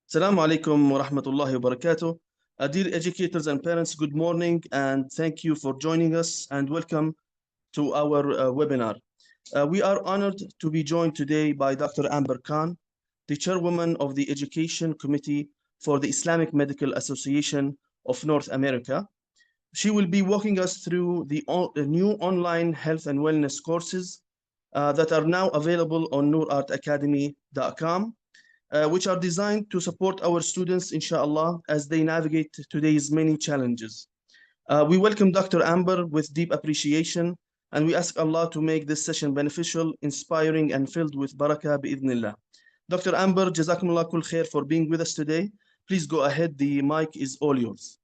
Assalamu alaikum wa rahmatullahi wa barakatuh. Dear educators and parents, good morning and thank you for joining us and welcome to our webinar. We are honored to be joined today by Dr. Amber Khan, the chairwoman of the Education Committee for the Islamic Medical Association of North America. She will be walking us through the new online health and wellness courses that are now available on NoorartAcademy.com, which are designed to support our students, inshallah, as they navigate today's many challenges. We welcome Dr. Amber with deep appreciation, and we ask Allah to make this session beneficial, inspiring, and filled with barakah bi'idhnillah. Dr. Amber, Jazakumullah kul khair for being with us today. Please go ahead. The mic is all yours.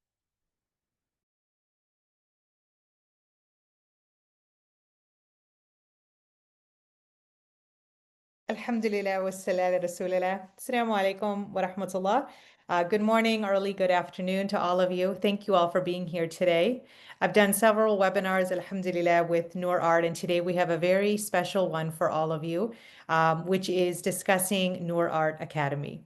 Alhamdulillah wa salatu rasulillah. Assalamu alaikum wa rahmatullah. Good morning, early, good afternoon to all of you. Thank you all for being here today. I've done several webinars, alhamdulillah, with Noorart, and today we have a very special one for all of you, which is discussing Noorart Academy.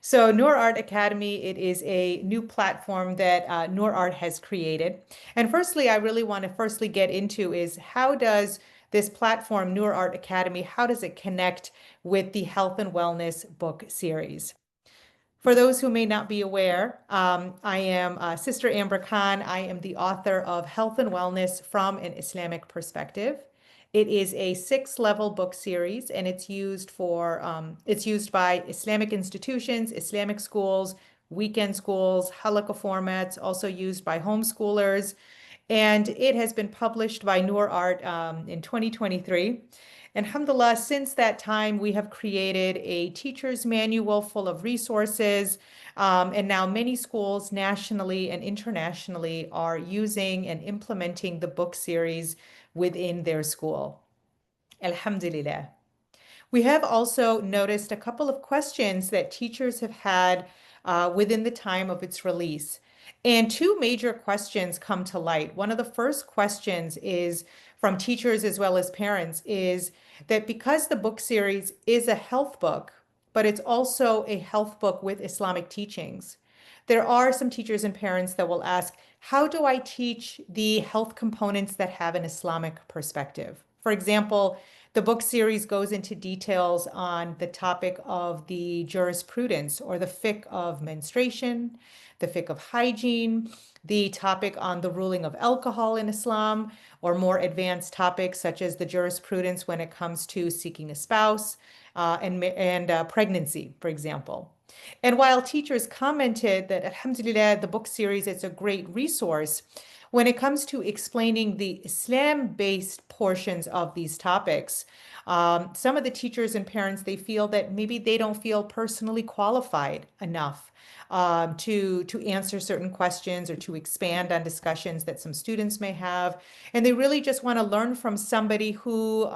So Noorart Academy, it is a new platform that Noorart has created. And firstly, I really want to get into is how does this platform, Noorart Academy, how does it connect with the health and wellness book series? For those who may not be aware, I am Sister Amber Khan. I am the author of Health and Wellness from an Islamic Perspective. It is a 6-level book series, and it's used by Islamic institutions, Islamic schools, weekend schools, halaqah formats, also used by homeschoolers, and it has been published by Noorart in 2023. And alhamdulillah, since that time, we have created a teacher's manual full of resources. And now many schools nationally and internationally are using and implementing the book series within their school. Alhamdulillah. We have also noticed a couple of questions that teachers have had within the time of its release. And two major questions come to light. One of the first questions is from teachers as well as parents is that because the book series is a health book, but it's also a health book with Islamic teachings, there are some teachers and parents that will ask, how do I teach the health components that have an Islamic perspective? For example, the book series goes into details on the topic of the jurisprudence or the fiqh of menstruation, the fiqh of hygiene, the topic on the ruling of alcohol in Islam, or more advanced topics such as the jurisprudence when it comes to seeking a spouse and pregnancy, for example. And while teachers commented that, alhamdulillah, the book series is a great resource, when it comes to explaining the Islam-based portions of these topics, some of the teachers and parents, they feel that maybe they don't feel personally qualified enough to answer certain questions or to expand on discussions that some students may have. And they really just want to learn from somebody who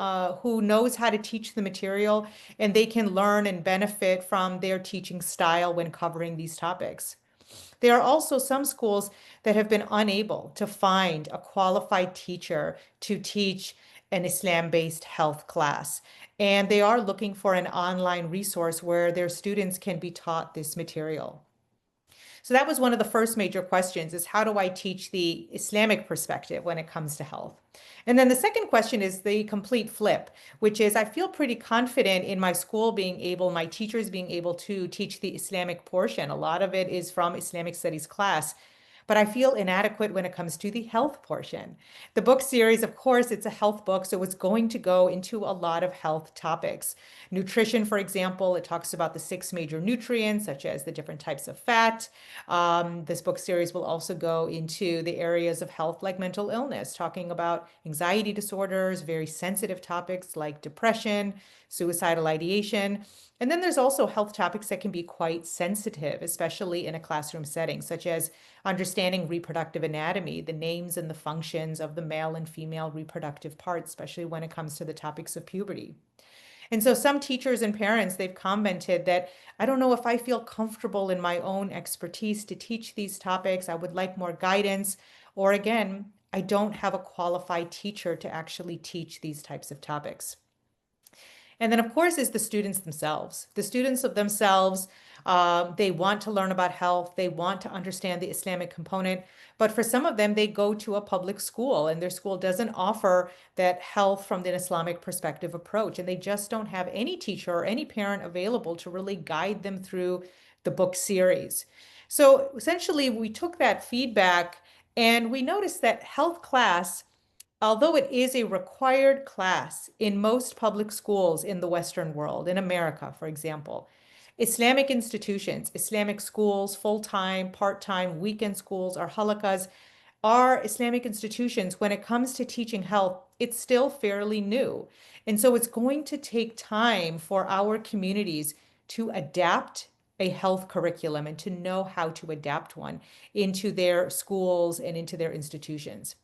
knows how to teach the material, and they can learn and benefit from their teaching style when covering these topics. There are also some schools that have been unable to find a qualified teacher to teach an Islam-based health class, and they are looking for an online resource where their students can be taught this material. So that was one of the first major questions is how do I teach the Islamic perspective when it comes to health? And then the second question is the complete flip, which is I feel pretty confident in my school my teachers being able to teach the Islamic portion. A lot of it is from Islamic studies class, but I feel inadequate when it comes to the health portion. The book series, of course, it's a health book, so it's going to go into a lot of health topics. Nutrition, for example, it talks about the 6 major nutrients, such as the different types of fat. This book series will also go into the areas of health like mental illness, talking about anxiety disorders, very sensitive topics like depression, suicidal ideation. And then there's also health topics that can be quite sensitive, especially in a classroom setting, such as understanding reproductive anatomy, the names and the functions of the male and female reproductive parts, especially when it comes to the topics of puberty. And so some teachers and parents, they've commented that, I don't know if I feel comfortable in my own expertise to teach these topics. I would like more guidance. Or again, I don't have a qualified teacher to actually teach these types of topics. And then, of course, is the students themselves. The students themselves They want to learn about health. They want to understand the Islamic component. But for some of them, they go to a public school and their school doesn't offer that health from the Islamic perspective approach. And they just don't have any teacher or any parent available to really guide them through the book series. So essentially, we took that feedback and we noticed that health class, although it is a required class in most public schools in the Western world, in America, for example, Islamic institutions, Islamic schools, full-time, part-time, weekend schools, or halakas, are Islamic institutions, when it comes to teaching health, it's still fairly new. And so it's going to take time for our communities to adapt a health curriculum and to know how to adapt one into their schools and into their institutions.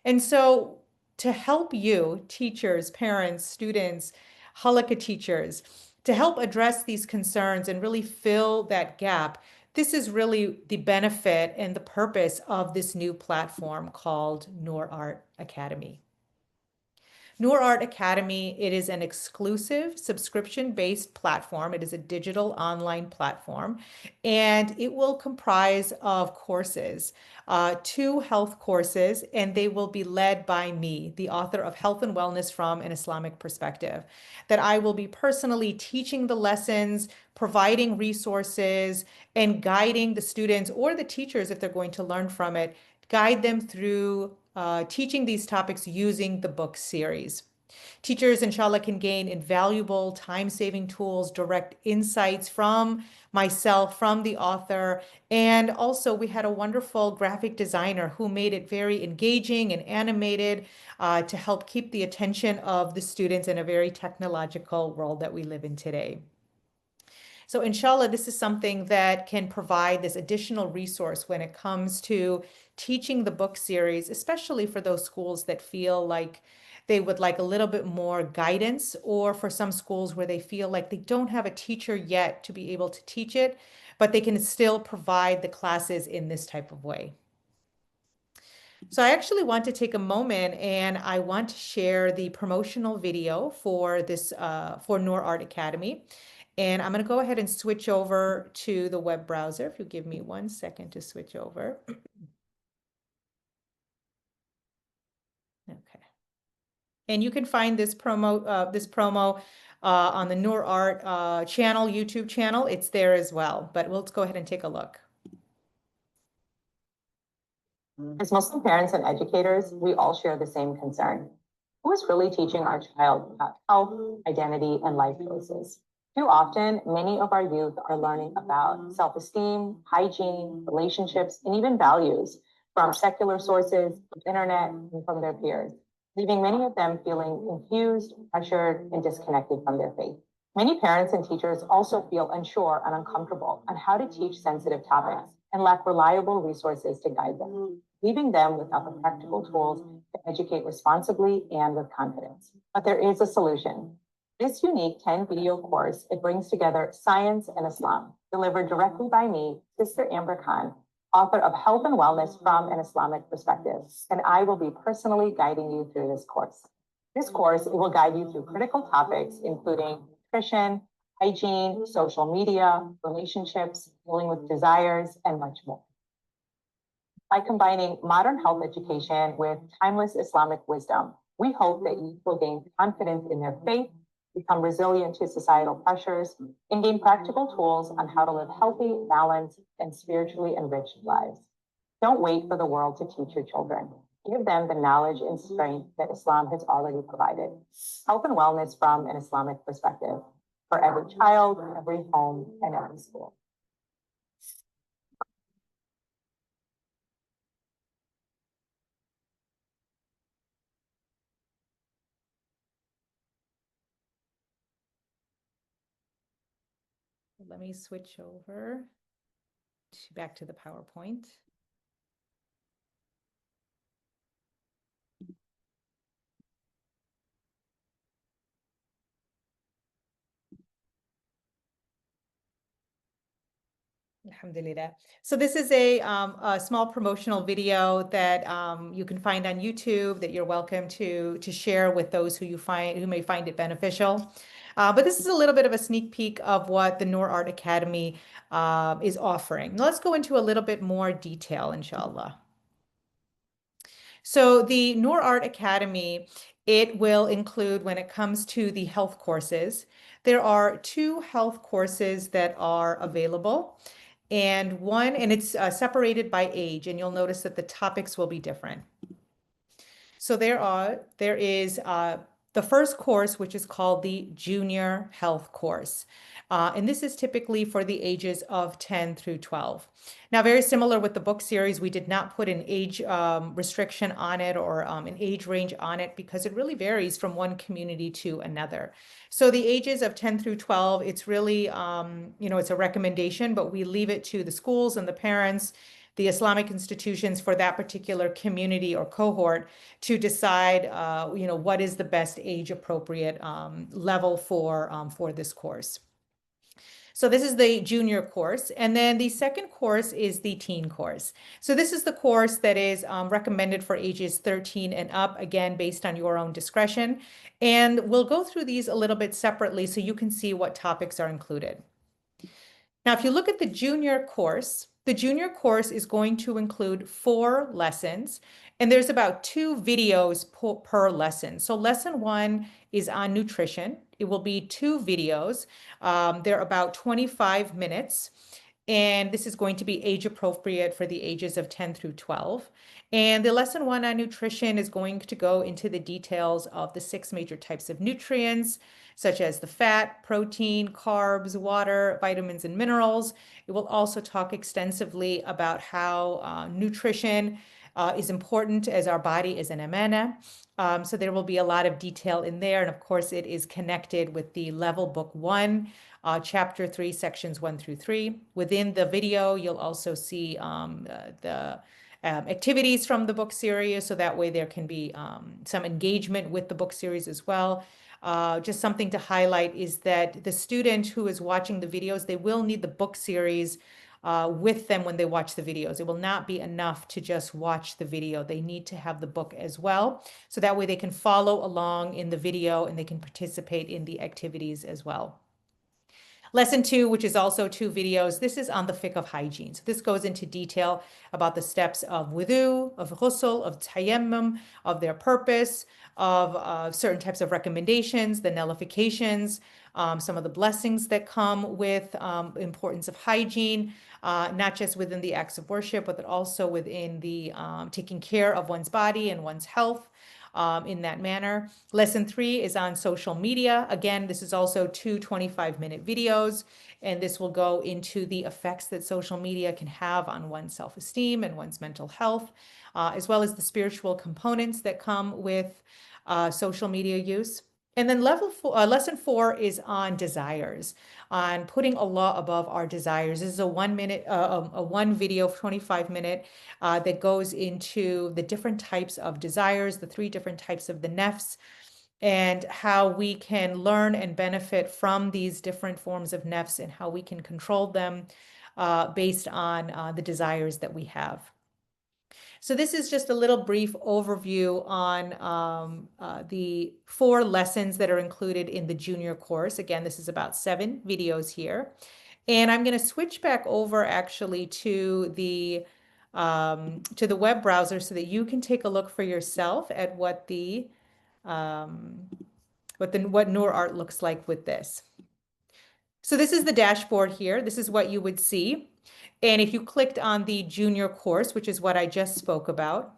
And so to help you, teachers, parents, students, halakha teachers, to help address these concerns and really fill that gap, this is really the benefit and the purpose of this new platform called Noorart Academy. Noorart Academy, it is an exclusive subscription-based platform. It is a digital online platform, and it will comprise of courses, 2 health courses, and they will be led by me, the author of Health and Wellness from an Islamic Perspective, that I will be personally teaching the lessons, providing resources, and guiding the students or the teachers, if they're going to learn from it, guide them through teaching these topics using the book series. Teachers, inshallah, can gain invaluable time-saving tools, direct insights from myself, from the author, and also we had a wonderful graphic designer who made it very engaging and animated to help keep the attention of the students in a very technological world that we live in today. So inshallah, this is something that can provide this additional resource when it comes to teaching the book series, especially for those schools that feel like they would like a little bit more guidance, or for some schools where they feel like they don't have a teacher yet to be able to teach it, but they can still provide the classes in this type of way. So I actually want to take a moment and I want to share the promotional video for this for Noorart Academy. And I'm going to go ahead and switch over to the web browser. If you give me 1 second to switch over. Okay. And you can find this promo on the Noorart channel, YouTube channel. It's there as well. But let's go ahead and take a look. As Muslim parents and educators, we all share the same concern. Who is really teaching our child about health, identity, and life choices? Too often, many of our youth are learning about self-esteem, hygiene, relationships, and even values from secular sources, from the internet, and from their peers, leaving many of them feeling confused, pressured, and disconnected from their faith. Many parents and teachers also feel unsure and uncomfortable on how to teach sensitive topics and lack reliable resources to guide them, leaving them without the practical tools to educate responsibly and with confidence. But there is a solution. This unique 10-video course, it brings together science and Islam, delivered directly by me, Sister Amber Khan, author of Health and Wellness from an Islamic Perspective, and I will be personally guiding you through this course. This course, it will guide you through critical topics, including nutrition, hygiene, social media, relationships, dealing with desires, and much more. By combining modern health education with timeless Islamic wisdom, we hope that you will gain confidence in their faith, become resilient to societal pressures, and gain practical tools on how to live healthy, balanced, and spiritually enriched lives. Don't wait for the world to teach your children. Give them the knowledge and strength that Islam has already provided. Health and wellness from an Islamic perspective for every child, every home, and every school. Let me switch over back to the PowerPoint. Alhamdulillah. So this is a small promotional video that you can find on YouTube that you're welcome to share with those who may find it beneficial. But this is a little bit of a sneak peek of what the Noorart Academy is offering. Now let's go into a little bit more detail, inshallah. So the Noorart Academy, it will include, when it comes to the health courses, there are 2 health courses that are available, and it's separated by age, and you'll notice that the topics will be different. So there is the first course, which is called the Junior Health course. And this is typically for the ages of 10 through 12. Now, very similar with the book series, we did not put an age restriction on it or an age range on it because it really varies from one community to another. So the ages of 10 through 12, it's really, it's a recommendation, but we leave it to the schools and the parents, the Islamic institutions for that particular community or cohort to decide, what is the best age appropriate level for this course. So this is the junior course. And then the second course is the teen course. So this is the course that is recommended for ages 13 and up, again, based on your own discretion. And we'll go through these a little bit separately so you can see what topics are included. Now, if you look at the junior course is going to include 4 lessons, and there's about 2 videos per lesson. So lesson 1 is on nutrition. It will be 2 videos. They're about 25 minutes, and this is going to be age appropriate for the ages of 10 through 12. And the lesson 1 on nutrition is going to go into the details of the 6 major types of nutrients, such as the fat, protein, carbs, water, vitamins, and minerals. It will also talk extensively about how nutrition is important, as our body is an amana. So there will be a lot of detail in there. And of course, it is connected with the level book 1, chapter 3, sections 1 through 3. Within the video, you'll also see the activities from the book series. So that way there can be some engagement with the book series as well. Just something to highlight is that the student who is watching the videos, they will need the book series with them when they watch the videos. It will not be enough to just watch the video. They need to have the book as well. So that way they can follow along in the video and they can participate in the activities as well. Lesson 2, which is also 2 videos, this is on the fiqh of hygiene. So this goes into detail about the steps of wudu, of ghusl, of tayammum, of their purpose, of certain types of recommendations, the nullifications, some of the blessings that come with importance of hygiene, not just within the acts of worship, but also within the taking care of one's body and one's health. In that manner. Lesson 3 is on social media. Again, this is also 2 25-minute videos, and this will go into the effects that social media can have on one's self-esteem and one's mental health, as well as the spiritual components that come with social media use. And then lesson 4 is on desires, on putting Allah above our desires. This is a 1 video, 25-minute, that goes into the different types of desires, the 3 different types of the nafs, and how we can learn and benefit from these different forms of nafs and how we can control them based on the desires that we have. So this is just a little brief overview on the 4 lessons that are included in the junior course. Again, this is about 7 videos here. And I'm going to switch back over actually to the web browser so that you can take a look for yourself at what Noorart looks like with this. So this is the dashboard here. This is what you would see. And if you clicked on the junior course, which is what I just spoke about,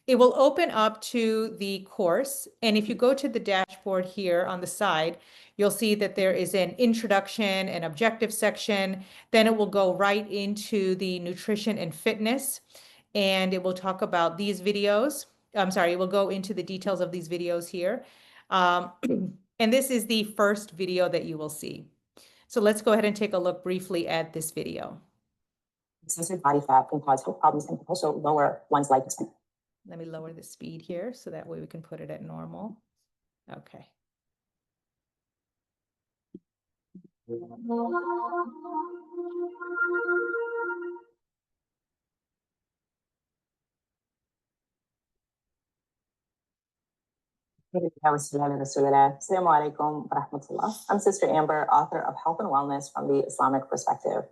it will open up to the course. And if you go to the dashboard here on the side, you'll see that there is an introduction and objective section. Then it will go right into the nutrition and fitness. And it will talk about these videos. I'm sorry, it will go into the details of these videos here. And this is the first video that you will see. So let's go ahead and take a look briefly at this video. Excessive body fat can cause health problems and also lower one's life expectancy. Let me lower the speed here so that way we can put it at normal. Okay. Assalamu alaikum wa rahmatullah. I'm Sister Amber, author of Health and Wellness from the Islamic Perspective.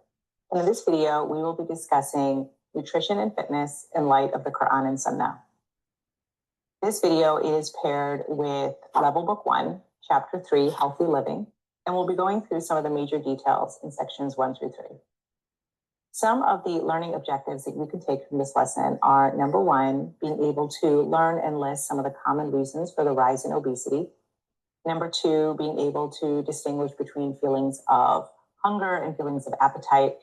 And in this video, we will be discussing nutrition and fitness in light of the Quran and Sunnah. This video is paired with Level Book 1, Chapter 3, Healthy Living, and we'll be going through some of the major details in sections 1 through 3. Some of the learning objectives that you can take from this lesson are, number 1, being able to learn and list some of the common reasons for the rise in obesity. Number 2, being able to distinguish between feelings of hunger and feelings of appetite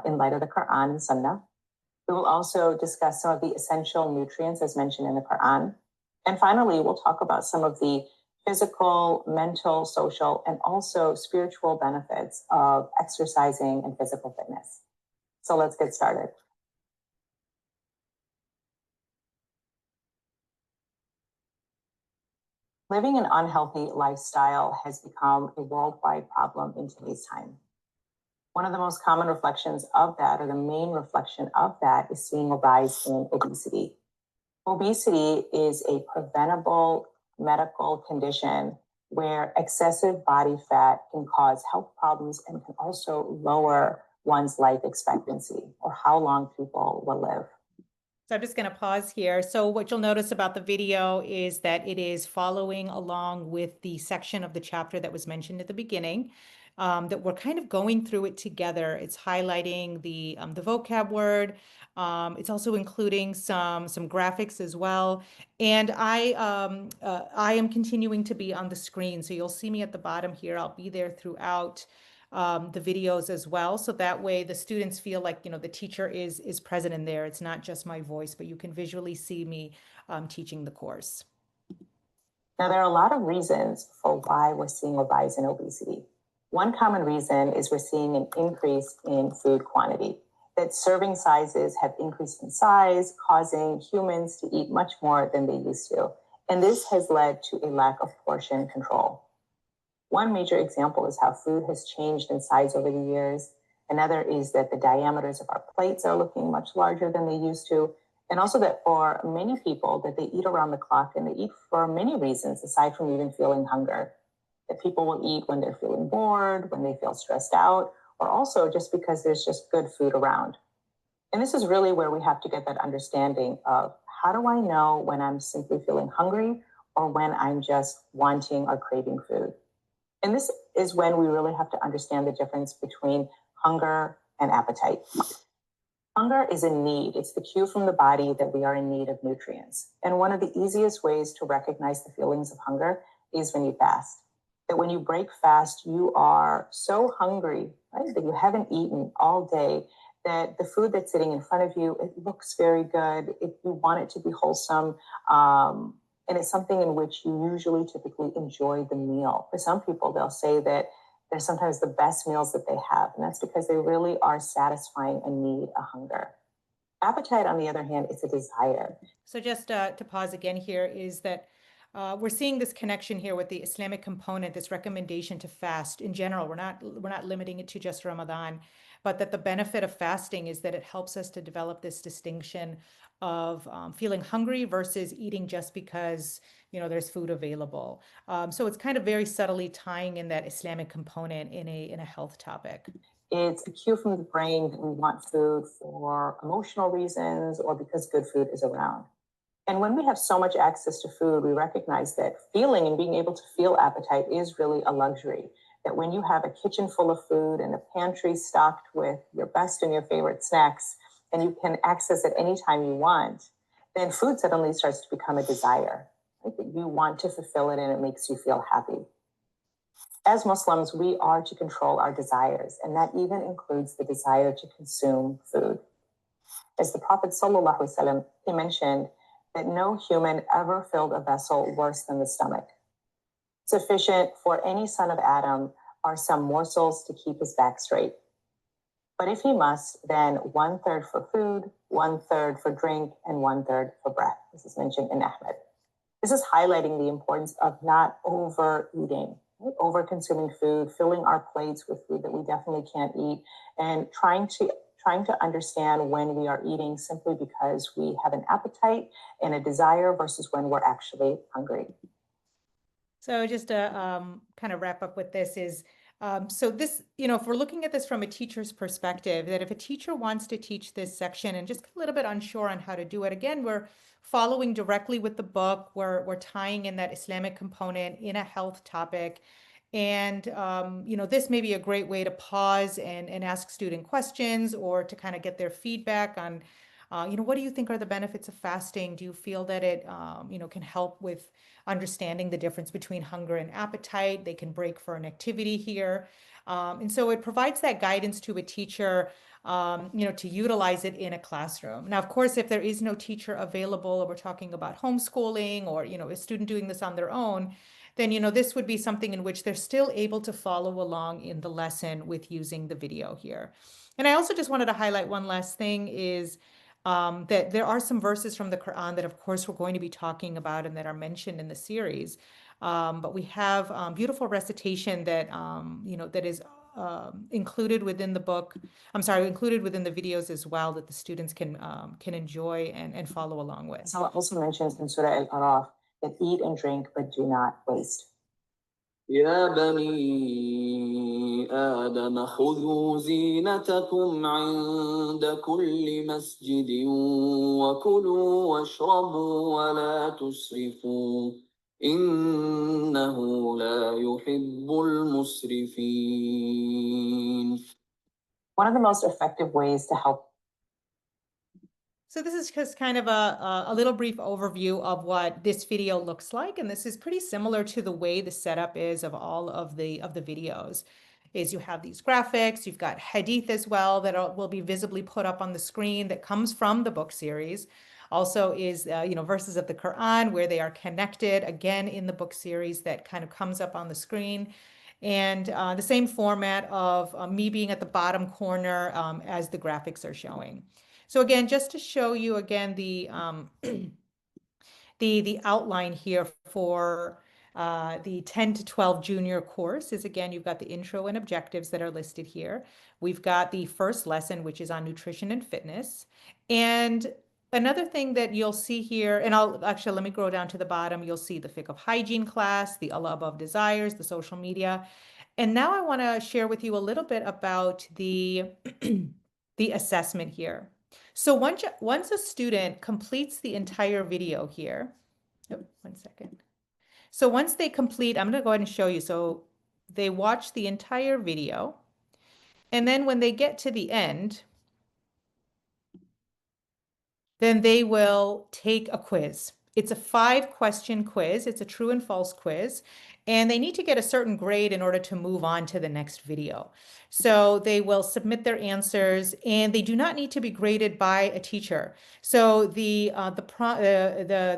in light of the Quran and Sunnah. We will also discuss some of the essential nutrients as mentioned in the Quran. And finally, we'll talk about some of the physical, mental, social, and also spiritual benefits of exercising and physical fitness. So let's get started. Living an unhealthy lifestyle has become a worldwide problem in today's time. One of the most common reflections of that, or the main reflection of that, is seeing a rise in obesity. Obesity is a preventable medical condition where excessive body fat can cause health problems and can also lower one's life expectancy, or how long people will live. So I'm just going to pause here. So what you'll notice about the video is that it is following along with the section of the chapter that was mentioned at the beginning, that we're kind of going through it together. It's highlighting the vocab word. It's also including some graphics as well. And I am continuing to be on the screen. So you'll see me at the bottom here. I'll be there throughout the videos as well. So that way the students feel like, the teacher is present in there. It's not just my voice, but you can visually see me teaching the course. Now, there are a lot of reasons for why we're seeing a rise in obesity. One common reason is we're seeing an increase in food quantity, that serving sizes have increased in size, causing humans to eat much more than they used to. And this has led to a lack of portion control. One major example is how food has changed in size over the years. Another is that the diameters of our plates are looking much larger than they used to. And also that for many people that they eat around the clock, and they eat for many reasons aside from even feeling hunger. That people will eat when they're feeling bored, when they feel stressed out, or also just because there's just good food around. And this is really where we have to get that understanding of, how do I know when I'm simply feeling hungry or when I'm just wanting or craving food? And this is when we really have to understand the difference between hunger and appetite. Hunger is a need. It's the cue from the body that we are in need of nutrients. And one of the easiest ways to recognize the feelings of hunger is when you fast. That when you break fast, you are so hungry, right, that you haven't eaten all day, that the food that's sitting in front of you, it looks very good. You want it to be wholesome. And it's something in which you usually typically enjoy the meal. For some people, they'll say that they're sometimes the best meals that they have. And that's because they really are satisfying a need, a hunger. Appetite, on the other hand, is a desire. So just to pause again here is that we're seeing this connection here with the Islamic component, this recommendation to fast in general. We're not limiting it to just Ramadan, but that the benefit of fasting is that it helps us to develop this distinction of feeling hungry versus eating just because there's food available. So it's kind of very subtly tying in that Islamic component in a health topic. It's a cue from the brain that we want food for emotional reasons or because good food is around. And when we have so much access to food, we recognize that feeling and being able to feel appetite is really a luxury. That when you have a kitchen full of food and a pantry stocked with your best and your favorite snacks, and you can access it anytime you want, then food suddenly starts to become a desire. Right? That you want to fulfill it and it makes you feel happy. As Muslims, we are to control our desires, and that even includes the desire to consume food. As the Prophet ﷺ, he mentioned that no human ever filled a vessel worse than the stomach. Sufficient for any son of Adam are some morsels to keep his back straight. But if he must, then 1/3 for food, 1/3 for drink, and 1/3 for breath. This is mentioned in Ahmed. This is highlighting the importance of not overeating, right? Over consuming food, filling our plates with food that we definitely can't eat, and trying to understand when we are eating simply because we have an appetite and a desire versus when we're actually hungry. So just to kind of wrap up with this is, so this, if we're looking at this from a teacher's perspective, that if a teacher wants to teach this section and just a little bit unsure on how to do it, again, we're following directly with the book. We're tying in that Islamic component in a health topic. And, this may be a great way to pause and ask student questions or to kind of get their feedback on, what do you think are the benefits of fasting? Do you feel that it, can help with understanding the difference between hunger and appetite? They can break for an activity here. And so it provides that guidance to a teacher, to utilize it in a classroom. Now, of course, if there is no teacher available, or we're talking about homeschooling or, a student doing this on their own, then, this would be something in which they're still able to follow along in the lesson with using the video here. And I also just wanted to highlight one last thing is that there are some verses from the Quran that, of course, we're going to be talking about and that are mentioned in the series. But we have beautiful recitation that, that is included within the book. Included within the videos as well, that the students can enjoy and follow along with. Allah also mentions in Surah Al-Araf that eat and drink, but do not waste. يا بني آدم خذوا زينتكم عند كل مسجد وكلوا واشربوا ولا تسرفوا إنه لا يحب المسرفين. One of the most effective ways to help. So this is just kind of a little brief overview of what this video looks like. And this is pretty similar to the way the setup is of all of the videos. Is you have these graphics, you've got hadith as well that will be visibly put up on the screen that comes from the book series. Also is, verses of the Quran where they are connected again in the book series that kind of comes up on the screen. And the same format of me being at the bottom corner as the graphics are showing. So again, just to show you again the the outline here for the 10 to 12 junior course is, again, you've got the intro and objectives that are listed here. We've got the first lesson, which is on nutrition and fitness. And another thing that you'll see here, and let me go down to the bottom. You'll see the fiqh of hygiene class, the Allah above desires, the social media. And now I want to share with you a little bit about the the assessment here. So once a student completes the entire video here, one second. So once they complete, I'm going to go ahead and show you. So they watch the entire video, and then when they get to the end, then they will take a quiz. It's a 5-question quiz. It's a true and false quiz. And they need to get a certain grade in order to move on to the next video. So they will submit their answers, and they do not need to be graded by a teacher. So the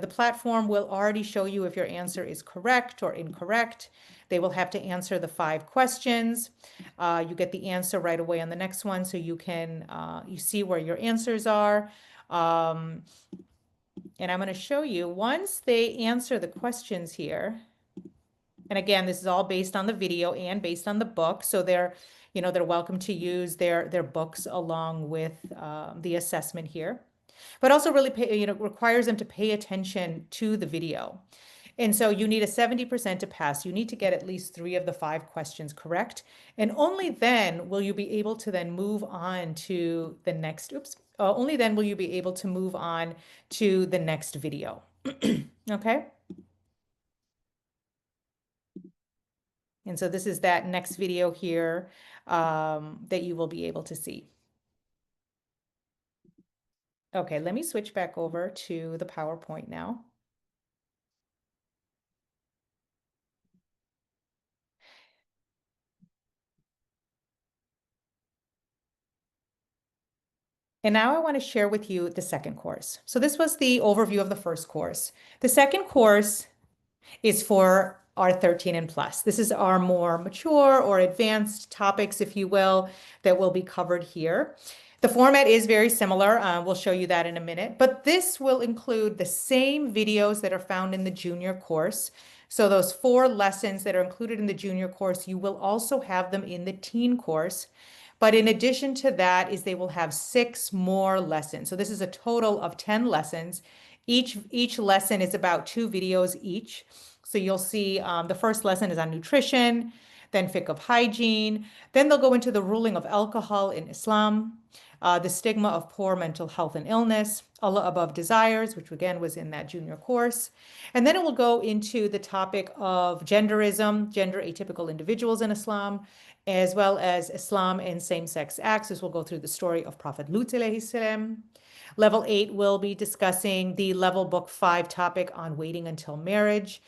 platform will already show you if your answer is correct or incorrect. They will have to answer the 5 questions. You get the answer right away on the next one, so you can you see where your answers are. And I'm going to show you once they answer the questions here. And again, this is all based on the video and based on the book. So they're welcome to use their books along with the assessment here. But also really requires them to pay attention to the video. And so you need a 70% to pass. You need to get at least 3 of the 5 questions correct. And only then will you be able to then move on to the next, only then will you be able to move on to the next video. Okay? And so this is that next video here that you will be able to see. Okay, let me switch back over to the PowerPoint now. And now I want to share with you the second course. So this was the overview of the first course. The second course is for our 13 and plus. This is our more mature or advanced topics, if you will, that will be covered here. The format is very similar. We'll show you that in a minute, but this will include the same videos that are found in the junior course. So those 4 lessons that are included in the junior course, you will also have them in the teen course. But in addition to that is they will have 6 more lessons. So this is a total of 10 lessons. Each lesson is about 2 videos each. So you'll see the first lesson is on nutrition, then fiqh of hygiene. Then they'll go into the ruling of alcohol in Islam, the stigma of poor mental health and illness, Allah above desires, which again was in that junior course. And then it will go into the topic of genderism, gender atypical individuals in Islam, as well as Islam and same-sex acts. This will go through the story of Prophet Lut alayhi salam. Level 8 will be discussing the level book 5 topic on waiting until marriage,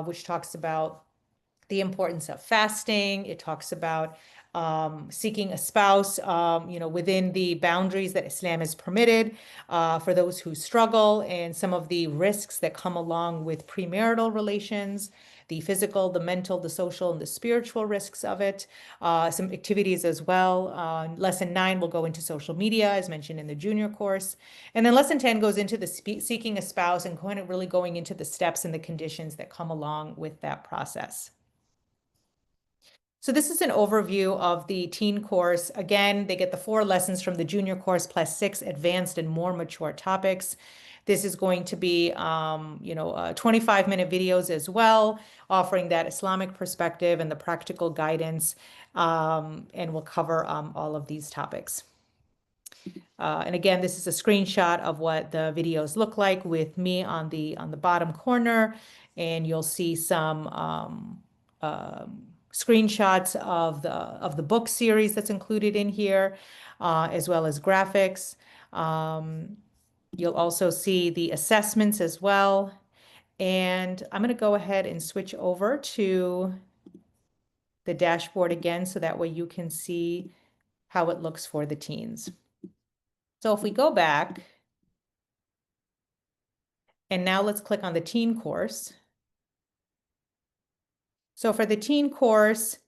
which talks about the importance of fasting. It talks about seeking a spouse, within the boundaries that Islam has permitted for those who struggle, and some of the risks that come along with premarital relations, the physical, the mental, the social, and the spiritual risks of it. Some activities as well. Lesson 9 will go into social media, as mentioned in the junior course. And then lesson 10 goes into the seeking a spouse and really going into the steps and the conditions that come along with that process. So this is an overview of the teen course. Again, they get the 4 lessons from the junior course plus 6 advanced and more mature topics. This is going to be, 25-minute videos as well, offering that Islamic perspective and the practical guidance, and we'll cover all of these topics. And again, this is a screenshot of what the videos look like with me on the bottom corner, and you'll see some screenshots of the book series that's included in here, as well as graphics. You'll also see the assessments as well. And I'm going to go ahead and switch over to the dashboard again, so that way you can see how it looks for the teens. So if we go back, and now let's click on the teen course. So for the teen course,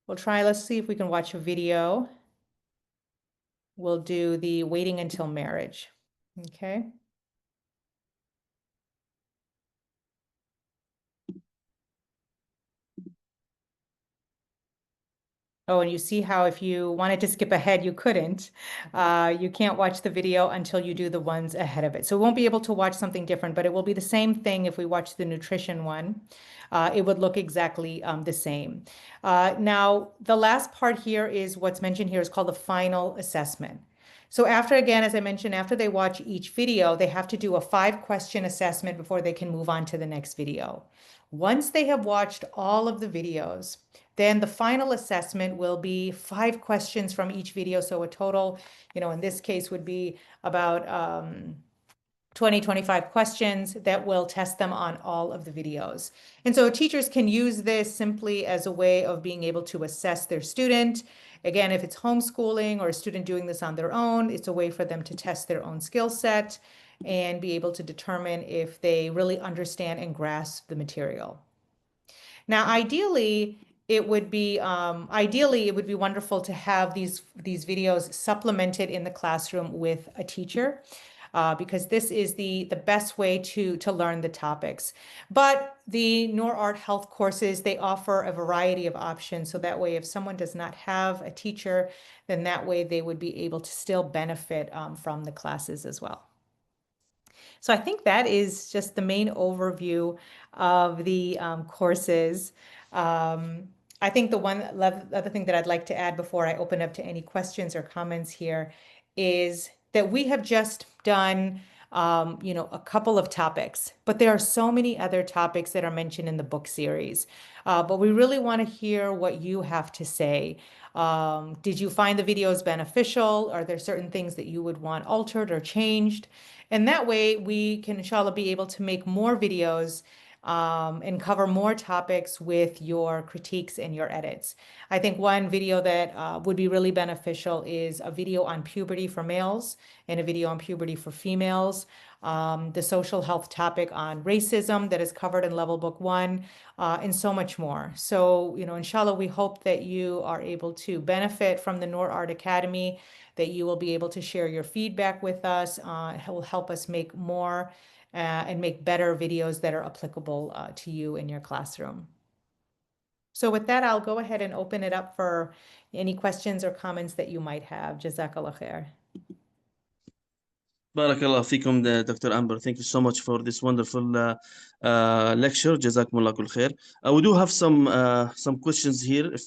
let's see if we can watch a video. We'll do the waiting until marriage. Okay. Oh, and you see how if you wanted to skip ahead, you couldn't. You can't watch the video until you do the ones ahead of it. So we won't be able to watch something different, but it will be the same thing if we watch the nutrition one. It would look exactly the same. Now, the last part here is what's mentioned here is called the final assessment. So after, again, as I mentioned, after they watch each video, they have to do a 5-question assessment before they can move on to the next video. Once they have watched all of the videos, then the final assessment will be 5 questions from each video. So a total, in this case would be about 20, 25 questions that will test them on all of the videos. And so teachers can use this simply as a way of being able to assess their student. Again, if it's homeschooling or a student doing this on their own, it's a way for them to test their own skill set and be able to determine if they really understand and grasp the material. Now, ideally, it would be wonderful to have these videos supplemented in the classroom with a teacher, because this is the best way to learn the topics. But the Noorart Health courses, they offer a variety of options. So that way, if someone does not have a teacher, then that way they would be able to still benefit from the classes as well. So I think that is just the main overview of the courses. I think the other thing that I'd like to add before I open up to any questions or comments here is that we have just done a couple of topics, but there are so many other topics that are mentioned in the book series. But we really want to hear what you have to say. Did you find the videos beneficial? Are there certain things that you would want altered or changed? And that way we can, inshallah, be able to make more videos and cover more topics with your critiques and your edits. I think one video that would be really beneficial is a video on puberty for males and a video on puberty for females. The social health topic on racism that is covered in level book 1, and so much more. So, inshallah, we hope that you are able to benefit from the Noorart Academy, that you will be able to share your feedback with us. It will help us make more and make better videos that are applicable to you in your classroom. So with that, I'll go ahead and open it up for any questions or comments that you might have. Jazakallah khair. Barakallah fikum, Dr. Amber. Thank you so much for this wonderful lecture. Jazakumullah kul khair. We do have some questions here, if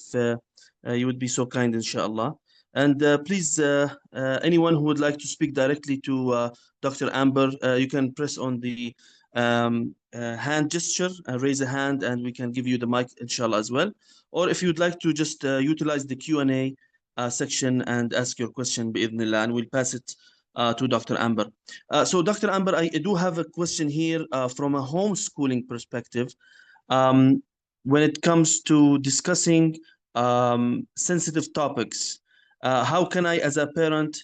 you would be so kind, inshallah. And please, anyone who would like to speak directly to Dr. Amber, you can press on the hand gesture, raise a hand, and we can give you the mic, inshallah, as well. Or if you'd like to just utilize the Q&A section and ask your question, bi'idhnillah, and we'll pass it to Dr. Amber. So Dr. Amber, I do have a question here from a homeschooling perspective. When it comes to discussing sensitive topics, how can I, as a parent,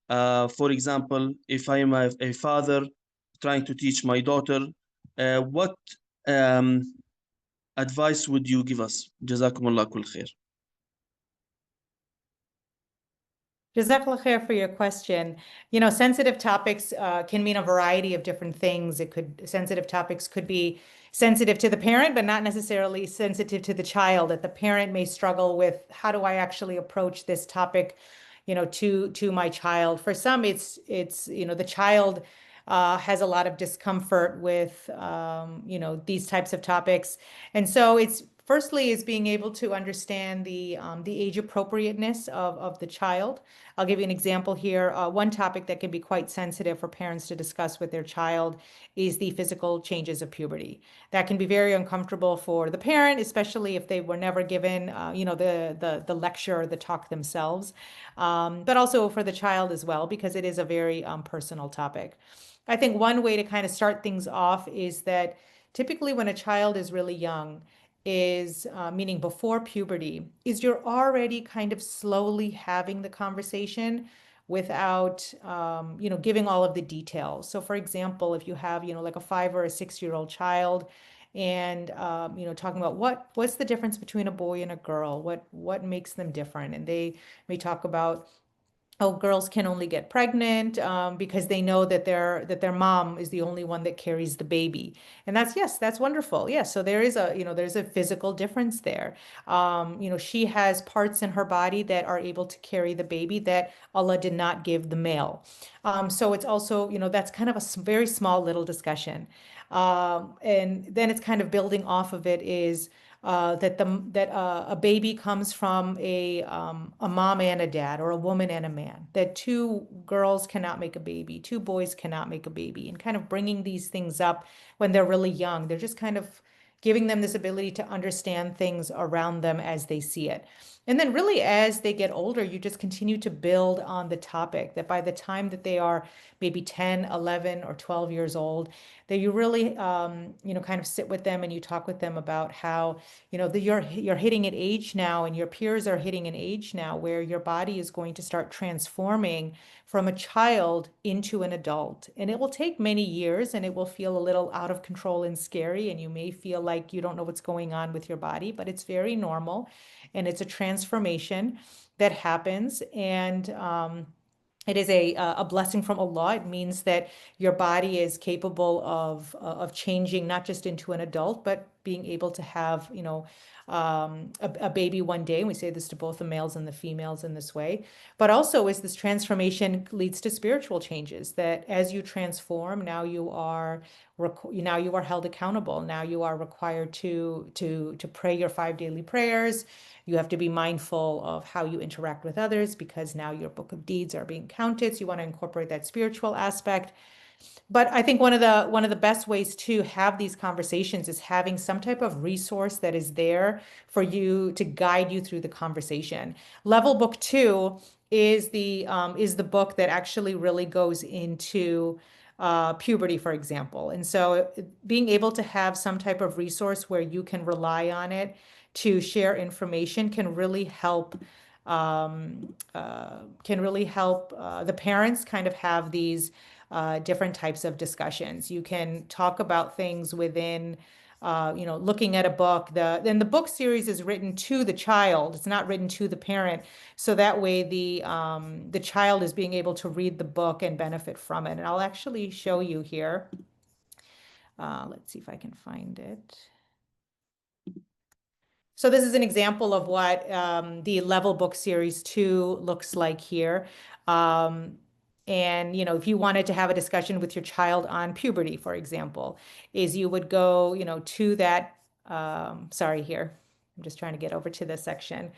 for example, if I am a father trying to teach my daughter, what advice would you give us? Jazakumullah kul khair. Jazakallah khair for your question. You know, sensitive topics can mean a variety of different things. Sensitive topics could be sensitive to the parent, but not necessarily sensitive to the child. That the parent may struggle with, how do I actually approach this topic, you know, to my child? For some, it's you know, the child has a lot of discomfort with you know, these types of topics, and so it's firstly is being able to understand the age appropriateness of the child. I'll give you an example here. One topic that can be quite sensitive for parents to discuss with their child is the physical changes of puberty. That can be very uncomfortable for the parent, especially if they were never given, you know, the lecture or the talk themselves, but also for the child as well, because it is a very personal topic. I think one way to kind of start things off is that typically when a child is really young, meaning before puberty, is you're already kind of slowly having the conversation without, you know, giving all of the details. So for example, if you have, you know, like a 5 or a 6-year-old child and, you know, talking about what's the difference between a boy and a girl, what makes them different? And they may talk about, oh, girls can only get pregnant because they know that their mom is the only one that carries the baby. And yes, that's wonderful. Yes, so there is there's a physical difference there. You know, she has parts in her body that are able to carry the baby that Allah did not give the male. So it's also, you know, that's kind of a very small little discussion. And then it's kind of building off of it is that a baby comes from a mom and a dad, or a woman and a man, that 2 girls cannot make a baby, 2 boys cannot make a baby, and kind of bringing these things up when they're really young. They're just kind of giving them this ability to understand things around them as they see it. And then really as they get older, you just continue to build on the topic, that by the time that they are maybe 10, 11, or 12 years old, that you really, you know, kind of sit with them and you talk with them about how, you know, you're hitting an age now, and your peers are hitting an age now where your body is going to start transforming from a child into an adult. And it will take many years, and it will feel a little out of control and scary, and you may feel like you don't know what's going on with your body, but it's very normal, and it's a transformation that happens. And it is a blessing from Allah. It means that your body is capable of changing, not just into an adult, but being able to have, you know, a baby one day. And we say this to both the males and the females in this way. But also, as this transformation leads to spiritual changes, that as you transform, now you are held accountable. Now you are required to pray your 5 daily prayers. You have to be mindful of how you interact with others, because now your book of deeds are being counted. So you want to incorporate that spiritual aspect. But I think one of the best ways to have these conversations is having some type of resource that is there for you to guide you through the conversation. Level Book 2 is the book that actually really goes into puberty, for example. And so being able to have some type of resource where you can rely on it to share information can really help the parents kind of have these different types of discussions. You can talk about things within, you know, looking at a book. Then the book series is written to the child. It's not written to the parent. So that way the child is being able to read the book and benefit from it. And I'll actually show you here. Let's see if I can find it. So this is an example of what the Level Book Series 2 looks like here. And, you know, if you wanted to have a discussion with your child on puberty, for example, is you would go, you know, to that, sorry here, I'm just trying to get over to this section.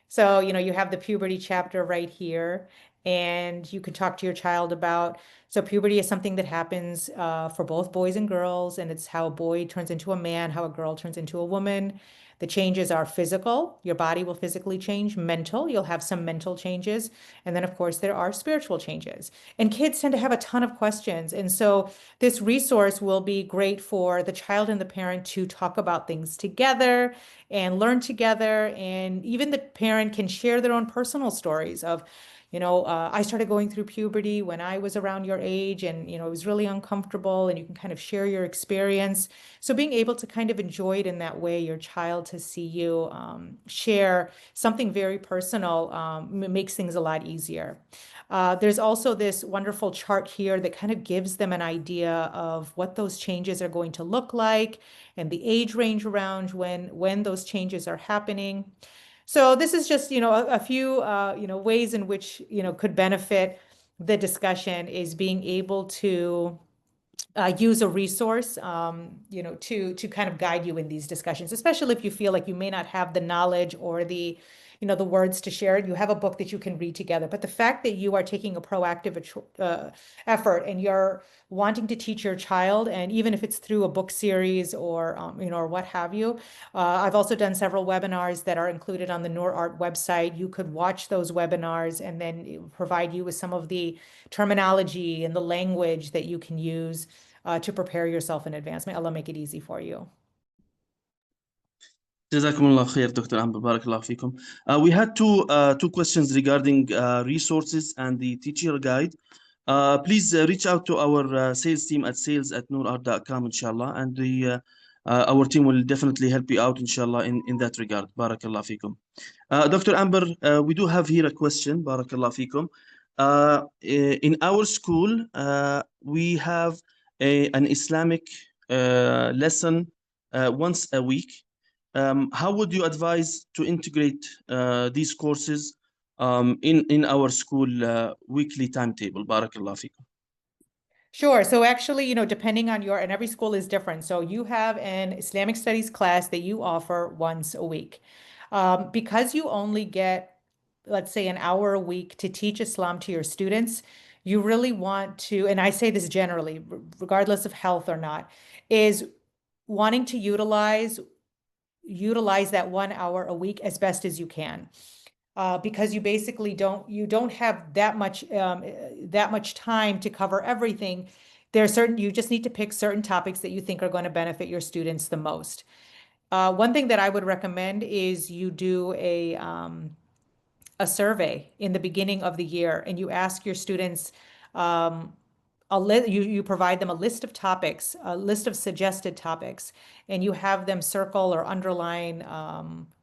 So, you know, you have the puberty chapter right here, and you could talk to your child about, so puberty is something that happens for both boys and girls, and it's how a boy turns into a man, how a girl turns into a woman. The changes are physical, your body will physically change, mental, you'll have some mental changes, and then of course there are spiritual changes. And kids tend to have a ton of questions. And so this resource will be great for the child and the parent to talk about things together and learn together. And even the parent can share their own personal stories of, you know, I started going through puberty when I was around your age, and, you know, it was really uncomfortable, and you can kind of share your experience. So being able to kind of enjoy it in that way, your child to see you share something very personal makes things a lot easier. There's also this wonderful chart here that kind of gives them an idea of what those changes are going to look like and the age range around when those changes are happening. So this is just, you know, a few, you know, ways in which, you know, could benefit the discussion, is being able to use a resource, you know, to kind of guide you in these discussions, especially if you feel like you may not have the knowledge or the, you know, the words to share it. You have a book that you can read together. But the fact that you are taking a proactive effort and you're wanting to teach your child, and even if it's through a book series or, you know, or what have you. I've also done several webinars that are included on the Noorart website. You could watch those webinars and then it will provide you with some of the terminology and the language that you can use to prepare yourself in advance. May Allah make it easy for you. جزاكم الله خير دكتور عمرو, بارك الله فيكم. We had two questions regarding resources and the teacher guide. Please reach out to our sales team at sales@noorart.com, inshallah, and our team will definitely help you out, inshallah, in that regard. Barakallah fikum. Dr. Amber, we do have here a question, barakallah fikum. In our school, we have an Islamic lesson once a week. How would you advise to integrate these courses in our school weekly timetable? Barakallah fikum. Sure. So actually, you know, depending on and every school is different. So you have an Islamic studies class that you offer once a week. Because you only get, let's say, an hour a week to teach Islam to your students, you really want to, and I say this generally, regardless of health or not, is wanting to utilize that 1 hour a week as best as you can. Because you basically don't have that much time to cover everything. You just need to pick certain topics that you think are going to benefit your students the most. One thing that I would recommend is you do a survey in the beginning of the year, and you ask your students, you provide them a list of topics, a list of suggested topics, and you have them circle or underline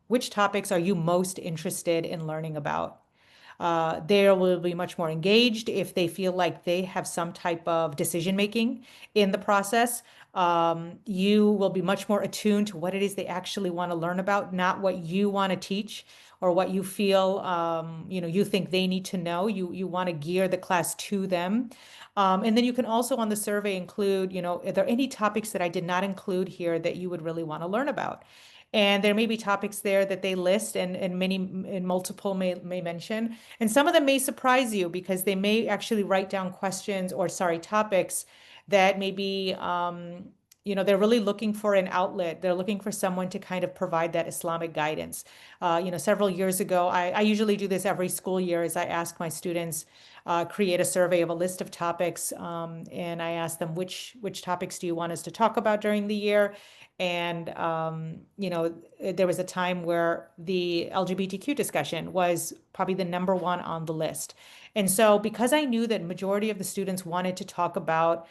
which topics are you most interested in learning about. They will be much more engaged if they feel like they have some type of decision making in the process. You will be much more attuned to what it is they actually want to learn about, not what you want to teach or what you feel you know, you think they need to know. You want to gear the class to them. And then you can also on the survey include, you know, are there any topics that I did not include here that you would really want to learn about? And there may be topics there that they list and multiple may mention. And some of them may surprise you because they may actually write down questions or, topics that maybe, you know, they're really looking for an outlet. They're looking for someone to kind of provide that Islamic guidance. You know, several years ago, I usually do this every school year, is I ask my students, create a survey of a list of topics, and I ask them which topics do you want us to talk about during the year. And, you know, there was a time where the LGBTQ discussion was probably the number one on the list. And so because I knew that majority of the students wanted to talk about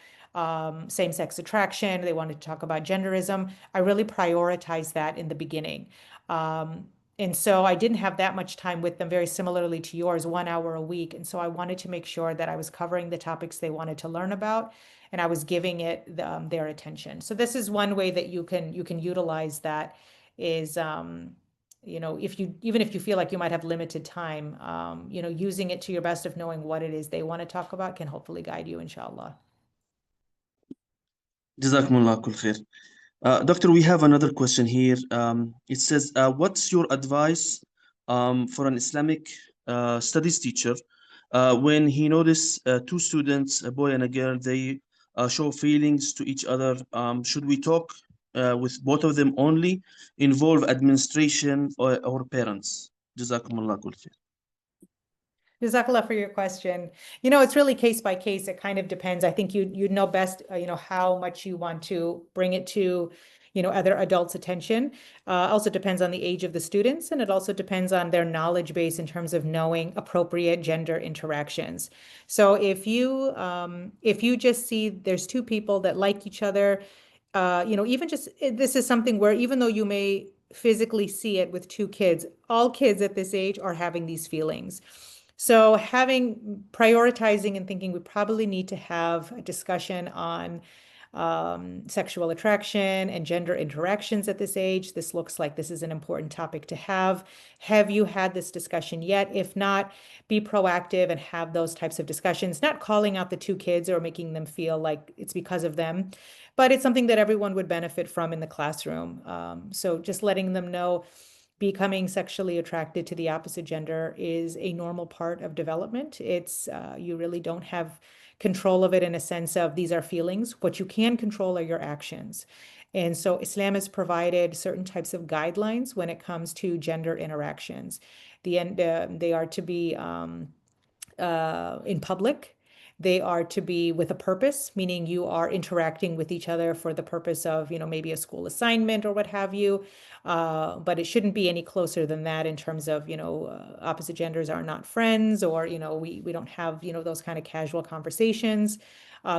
same-sex attraction, they wanted to talk about genderism, I really prioritized that in the beginning. And so I didn't have that much time with them, very similarly to yours, 1 hour a week. And so I wanted to make sure that I was covering the topics they wanted to learn about, and I was giving it their attention. So this is one way that you can utilize that, is even if you feel like you might have limited time, using it to your best of knowing what it is they want to talk about can hopefully guide you, inshallah. Jazakumullah kul khair. Doctor, we have another question here. It says, what's your advice for an Islamic studies teacher when he notices two students, a boy and a girl, they show feelings to each other? Should we talk with both of them only, involve administration or parents? Jazakumullah kul khair. Jazakallah for your question. It's really case by case. It kind of depends. I think you'd know best, how much you want to bring it to, other adults' attention. Also depends on the age of the students, and it also depends on their knowledge base in terms of knowing appropriate gender interactions. So if you just see there's two people that like each other, even just this is something where even though you may physically see it with two kids, all kids at this age are having these feelings. So prioritizing and thinking we probably need to have a discussion on sexual attraction and gender interactions at this age. This looks like this is an important topic to have. Have you had this discussion yet? If not, be proactive and have those types of discussions, not calling out the two kids or making them feel like it's because of them, but it's something that everyone would benefit from in the classroom. So just letting them know becoming sexually attracted to the opposite gender is a normal part of development. It's you really don't have control of it in a sense of these are feelings. What you can control are your actions. And so Islam has provided certain types of guidelines when it comes to gender interactions. They are to be in public. They are to be with a purpose, meaning you are interacting with each other for the purpose of, maybe a school assignment or what have you. But it shouldn't be any closer than that in terms of, opposite genders are not friends, or, we don't have, those kind of casual conversations.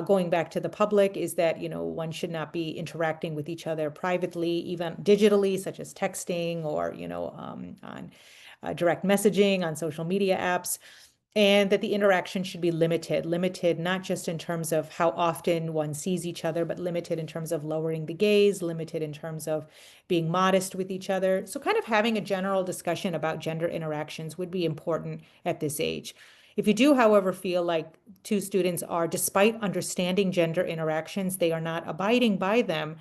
Going back to the public is that, one should not be interacting with each other privately, even digitally, such as texting or, on direct messaging on social media apps. And that the interaction should be limited not just in terms of how often one sees each other, but limited in terms of lowering the gaze, limited in terms of being modest with each other. So kind of having a general discussion about gender interactions would be important at this age. If you do, however, feel like two students are, despite understanding gender interactions, they are not abiding by them,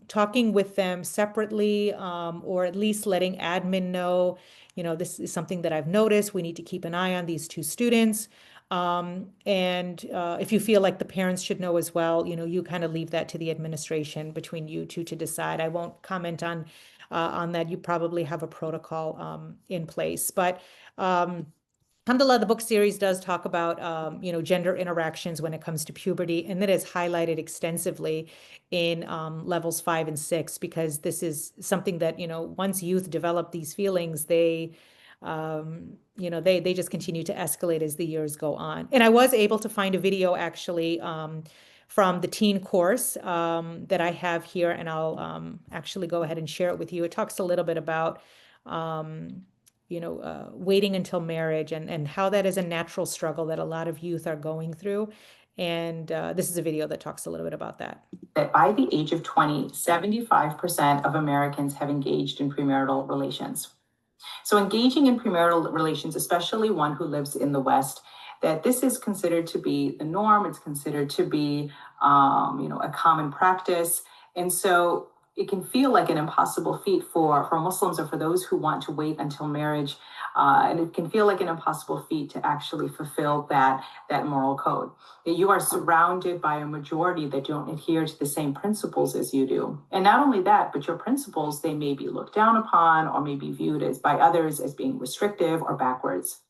talking with them separately, or at least letting admin know, this is something that I've noticed. We need to keep an eye on these two students. And if you feel like the parents should know as well, you kind of leave that to the administration between you two to decide. I won't comment on that. You probably have a protocol in place. But alhamdulillah, the book series does talk about, gender interactions when it comes to puberty, and that is highlighted extensively in levels 5 and 6, because this is something that, once youth develop these feelings, they just continue to escalate as the years go on. And I was able to find a video actually from the teen course that I have here, and I'll actually go ahead and share it with you. It talks a little bit about waiting until marriage and how that is a natural struggle that a lot of youth are going through. And this is a video that talks a little bit about that. That by the age of 20, 75% of Americans have engaged in premarital relations. So engaging in premarital relations, especially one who lives in the West, that this is considered to be the norm. It's considered to be, a common practice. And so it can feel like an impossible feat for Muslims or for those who want to wait until marriage. And it can feel like an impossible feat to actually fulfill that moral code. That you are surrounded by a majority that don't adhere to the same principles as you do. And not only that, but your principles, they may be looked down upon or may be viewed as by others as being restrictive or backwards.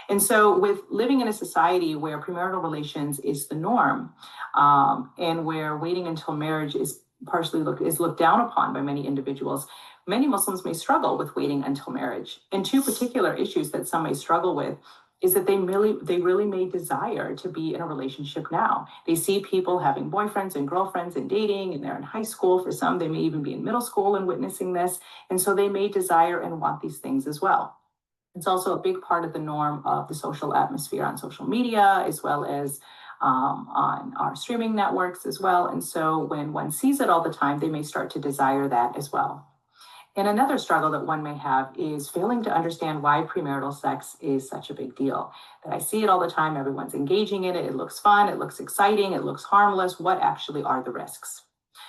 And so with living in a society where premarital relations is the norm, and where waiting until marriage is looked down upon by many individuals, many Muslims may struggle with waiting until marriage. And two particular issues that some may struggle with is that they really may desire to be in a relationship now. They see people having boyfriends and girlfriends and dating, and they're in high school. For some, they may even be in middle school and witnessing this. And so they may desire and want these things as well. It's also a big part of the norm of the social atmosphere on social media, as well as on our streaming networks as well. And so when one sees it all the time, they may start to desire that as well. And another struggle that one may have is failing to understand why premarital sex is such a big deal. That I see it all the time, everyone's engaging in it, it looks fun, it looks exciting, it looks harmless. What actually are the risks?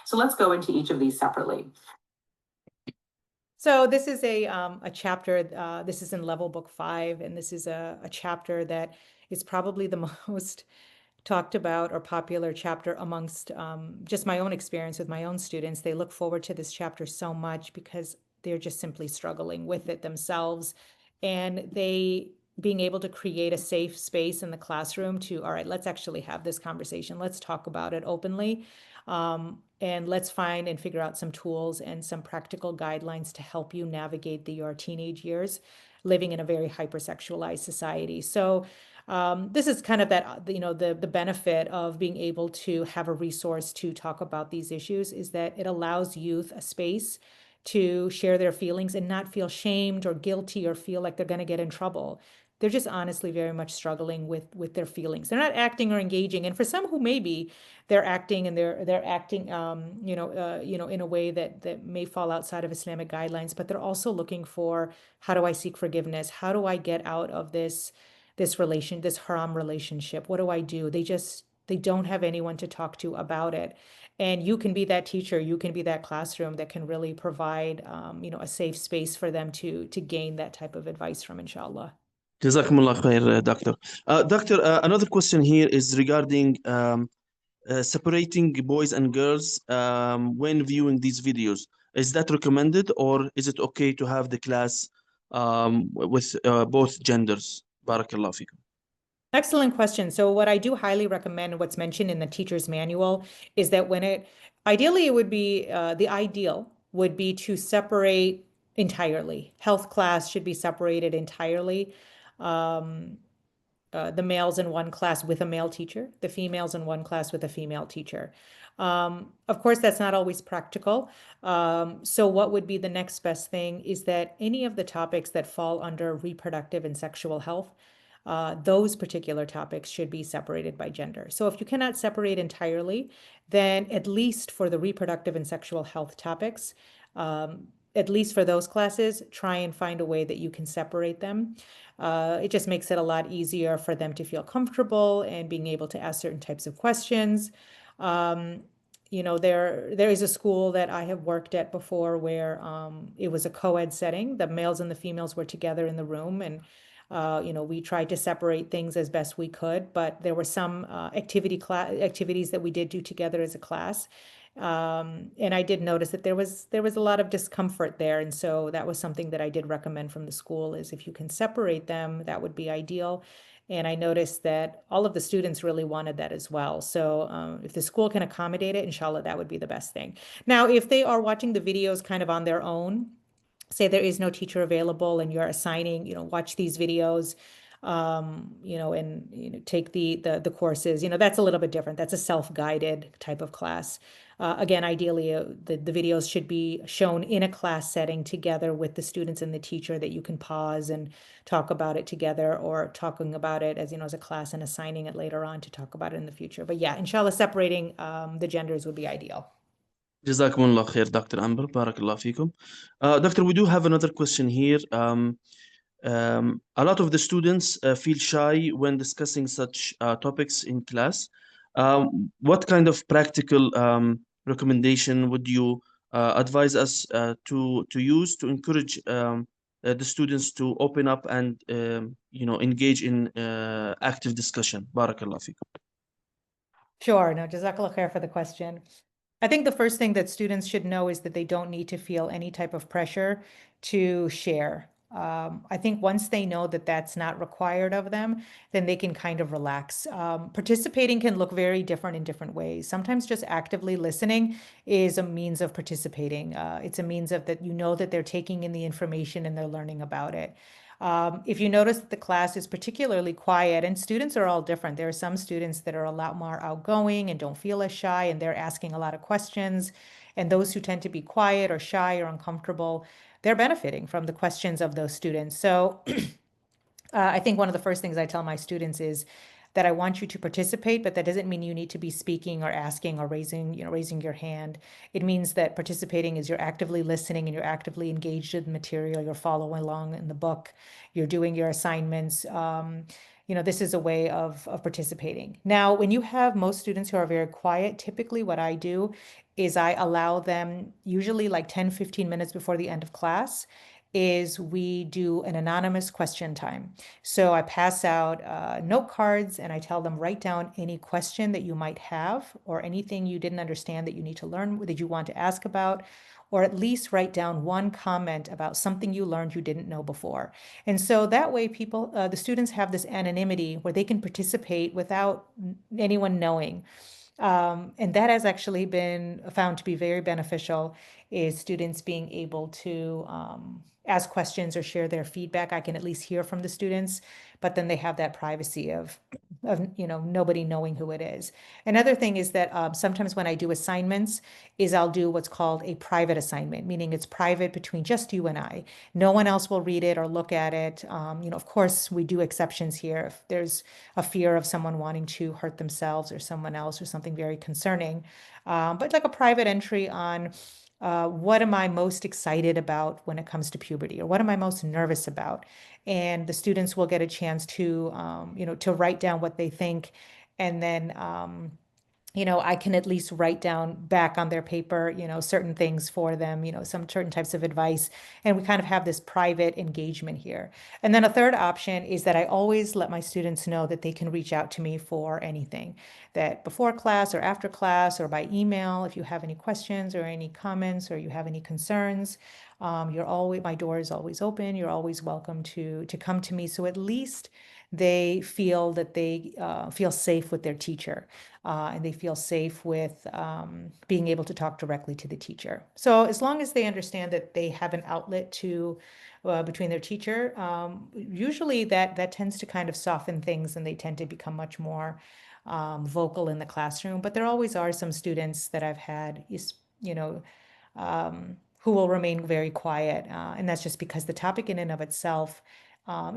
So let's go into each of these separately. So this is a chapter, this is in level book 5, and this is a chapter that is probably the most talked about or popular chapter amongst just my own experience with my own students. They look forward to this chapter so much because they're just simply struggling with it themselves. And they being able to create a safe space in the classroom to, all right, let's actually have this conversation. Let's talk about it openly. And let's find and figure out some tools and some practical guidelines to help you navigate your teenage years living in a very hypersexualized society. So this is kind of that, the benefit of being able to have a resource to talk about these issues is that it allows youth a space to share their feelings and not feel shamed or guilty or feel like they're going to get in trouble. They're just honestly very much struggling with their feelings. They're not acting or engaging, and for some who maybe they're acting and they're acting, in a way that may fall outside of Islamic guidelines, but they're also looking for, how do I seek forgiveness? How do I get out of this haram relationship? What do I do? They don't have anyone to talk to about it. And you can be that teacher, you can be that classroom that can really provide, a safe space for them to gain that type of advice from, inshallah. Jazakumullah khair, Doctor. Doctor, another question here is regarding separating boys and girls when viewing these videos. Is that recommended, or is it okay to have the class with both genders? Barakallah fikum. Excellent question. So what I do highly recommend, what's mentioned in the teacher's manual, is that ideally it would be, the ideal would be to separate entirely. Health class should be separated entirely. The males in one class with a male teacher, the females in one class with a female teacher. Of course, that's not always practical. So what would be the next best thing is that any of the topics that fall under reproductive and sexual health, those particular topics should be separated by gender. So if you cannot separate entirely, then at least for the reproductive and sexual health topics, at least for those classes, try and find a way that you can separate them. It just makes it a lot easier for them to feel comfortable and being able to ask certain types of questions. There is a school that I have worked at before where it was a co-ed setting. The males and the females were together in the room, and we tried to separate things as best we could, but there were some activities that we did do together as a class. And I did notice that there was a lot of discomfort there. And so that was something that I did recommend from the school, is if you can separate them, that would be ideal. And I noticed that all of the students really wanted that as well. So if the school can accommodate it, inshallah, that would be the best thing. Now, if they are watching the videos kind of on their own, say there is no teacher available and you're assigning, watch these videos, and take the courses, that's a little bit different. That's a self-guided type of class. Again, ideally, the videos should be shown in a class setting together with the students and the teacher, that you can pause and talk about it together, or talking about it as a class and assigning it later on to talk about it in the future. But yeah, inshallah, separating the genders would be ideal. Jazakumullah khair, Dr. Amber. Barakallah fikum. Doctor, we do have another question here. A lot of the students feel shy when discussing such topics in class. What kind of practical recommendation would you advise us to use to encourage the students to open up and engage in active discussion? Barakallah fikum. Sure. No, Jazakallah khair for the question. I think the first thing that students should know is that they don't need to feel any type of pressure to share. I think once they know that that's not required of them, then they can kind of relax. Participating can look very different in different ways. Sometimes just actively listening is a means of participating. It's a means of that that they're taking in the information and they're learning about it. If you notice that the class is particularly quiet, and students are all different. There are some students that are a lot more outgoing and don't feel as shy, and they're asking a lot of questions. And those who tend to be quiet or shy or uncomfortable, they're benefiting from the questions of those students. So I think one of the first things I tell my students is that I want you to participate, but that doesn't mean you need to be speaking or asking or raising your hand. It means that participating is you're actively listening and you're actively engaged in the material, you're following along in the book, you're doing your assignments. This is a way of participating. Now, when you have most students who are very quiet, typically what I do is I allow them, usually like 10, 15 minutes before the end of class, is we do an anonymous question time. So I pass out note cards and I tell them, write down any question that you might have or anything you didn't understand that you need to learn, that you want to ask about, or at least write down one comment about something you learned you didn't know before. And so that way the students have this anonymity where they can participate without anyone knowing. And that has actually been found to be very beneficial, is students being able to ask questions or share their feedback. I can at least hear from the students, but then they have that privacy of nobody knowing who it is. Another thing is that sometimes when I do assignments is I'll do what's called a private assignment, meaning it's private between just you and I. No one else will read it or look at it. Of course, we do exceptions here if there's a fear of someone wanting to hurt themselves or someone else or something very concerning. But like a private entry on what am I most excited about when it comes to puberty, or what am I most nervous about? And the students will get a chance to, to write down what they think. And then, I can at least write down back on their paper, certain things for them, some certain types of advice. And we kind of have this private engagement here. And then a third option is that I always let my students know that they can reach out to me for anything, that before class or after class or by email, if you have any questions or any comments or you have any concerns, my door is always open. You're always welcome to come to me. So at least they feel that they feel safe with their teacher, and they feel safe with being able to talk directly to the teacher. So as long as they understand that they have an outlet to between their teacher, usually that tends to kind of soften things, and they tend to become much more vocal in the classroom. But there always are some students that I've had, who will remain very quiet, and that's just because the topic in and of itself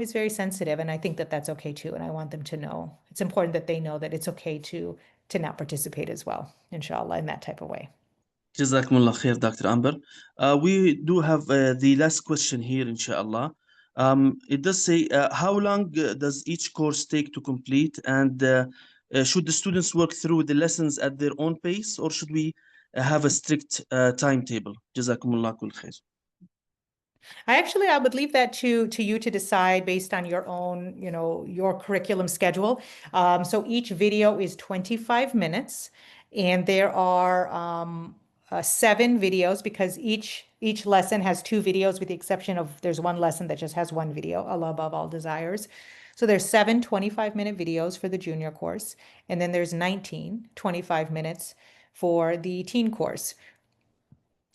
is very sensitive, and I think that that's okay too, and I want them to know. It's important that they know that it's okay to not participate as well, inshallah, in that type of way. Jazakumullah khair, Dr. Amber. We do have the last question here, inshallah. It does say, how long does each course take to complete, and should the students work through the lessons at their own pace, or should we have a strict timetable? Jazakumullah kul khair. I would leave that to you to decide based on your own, your curriculum schedule. So each video is 25 minutes, and there are 7 videos, because each lesson has 2 videos, with the exception of there's one lesson that just has 1 video, Allah above all desires. So there's 7 25-minute videos for the junior course, and then there's 19 25 minutes for the teen course.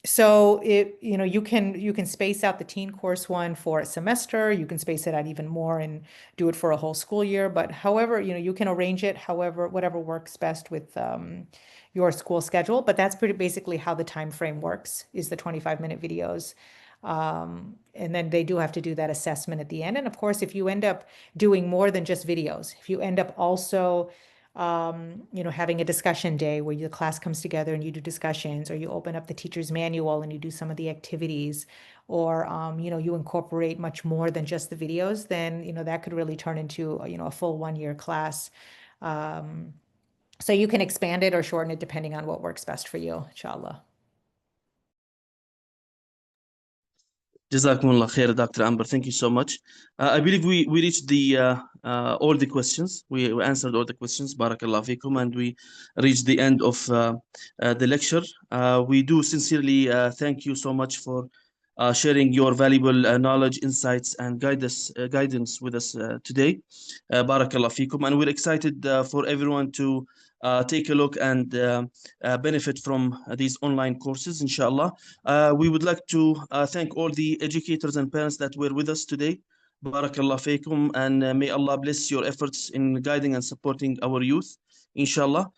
So you can space out the teen course one for a semester. You can space it out even more and do it for a whole school year. But however, you can arrange it whatever works best with your school schedule. But that's pretty basically how the time frame works, is the 25-minute videos. And then they do have to do that assessment at the end. And of course, if you end up doing more than just videos, if you end up also having a discussion day where the class comes together and you do discussions, or you open up the teacher's manual and you do some of the activities, or you incorporate much more than just the videos, then that could really turn into a full 1-year class. So you can expand it or shorten it depending on what works best for you, inshallah. Jazakumullah khair, Dr. Amber. Thank you so much. I believe we reached all the questions. We answered all the questions. Barakallah fikum, and we reached the end of the lecture. We do sincerely thank you so much for sharing your valuable knowledge, insights, and guidance with us today. Barakallah fikum, and we're excited for everyone to take a look and benefit from these online courses, inshallah. We would like to thank all the educators and parents that were with us today. Barakallah fikum, and may Allah bless your efforts in guiding and supporting our youth, inshallah.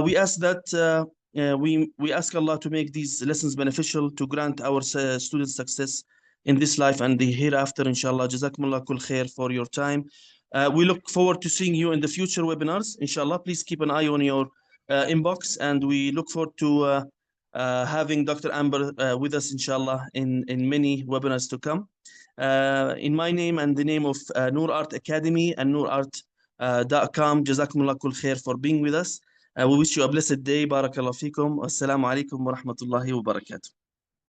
We ask that we ask Allah to make these lessons beneficial, to grant our students success in this life and the hereafter, inshallah. Jazakumullah kul khair for your time. We look forward to seeing you in the future webinars, inshallah. Please keep an eye on your inbox, and we look forward to having Dr. Amber with us, inshallah, in many webinars to come. In my name and the name of Noorart Academy and Noorart.com, Jazakumullah kul khair for being with us. We wish you a blessed day. Barakallahu feekum. Assalamu alaikum wa rahmatullahi wa barakatuh.